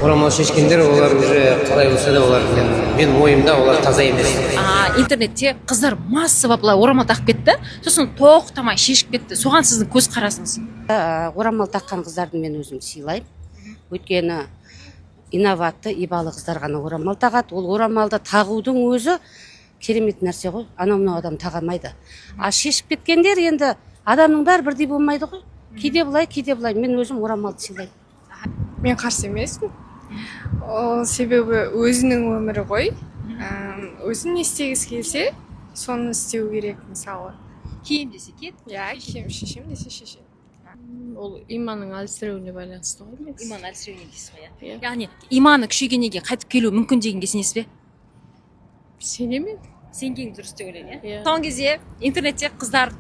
Орамал шешкендер олар уже қалай болса да олар мен ойымда олар таза емес. Интернетте қыздар массово былай орамал тағып кетті, сосын тоқтамай шешіп кетті. Соған сіздің көз қарасыңыз? Орамал таққан қыздарды мен өзім сыйлаймын. Өйткені инноватты, ибалы қыздар ғана орамал тағады. Ол орамалды тағудың өзі керемет нәрсе ғой. Анау адам тағамайды. А шешіп кеткендер енді адамның бәрі бірдей болмайды ғой. Кейде былай, мен өзім орамалды сыйлаймын. Мен қарсы емеспін. Ол себебі өзінің өмірі ғой. Өзін не істегісі келсе, соны істеу керек, мысалы. Кием десе кет. Иә, кием шешем десе шешем. Ол иманның әлсіреуіне байланысты ғой. Иман әлсіреуіне дейсіз ғой, иә. Яғни иманы күшейгеннен қайтып келуі мүмкін дегенге сенесіз бе? Сенемін. Сенген дұрыс деп ойлаймын, Иә. Соңғы кезде интернетте қыздар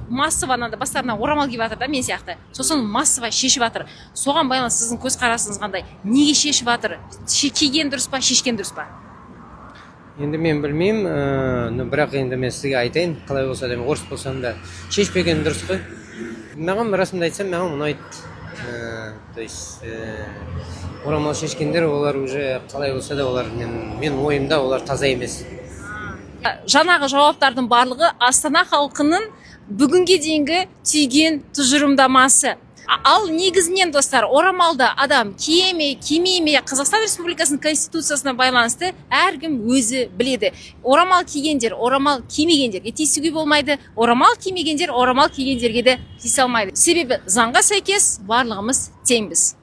массово бастарына орамал киіп жатыр да, мен сияқты. Сосын массово шешіп жатыр. Соған байланысты сіздің көз қарасыңыз қандай? Неге шешіп жатыр? Киген дұрыс па, шешкен дұрыс па? Енді мен білмеймін, бірақ енді мен сізге айтайын, қалай болса да, орыс болсам да шешпеген дұрыс қой. Маған расымды айтсам, маған ұнайды. То есть орамал шешкендер олар уже қалай болса да, олар мен ойымда олар таза емес. Жаңағы жауаптардың барлығы Астана халқының бүгінге дейінгі түйген тұжырымдамасы. Ал негізінен достар, орамалды адам киеме, кимейме, Қазақстан Республикасының Конституциясына байланысты әркім өзі біледі. Орамал кигендер, орамал кимегендерге тиісуге болмайды, орамал кимегендер, орамал кигендерге де тиісе алмайды. Себебі заңға сәйкес барлығымыз теңбіз.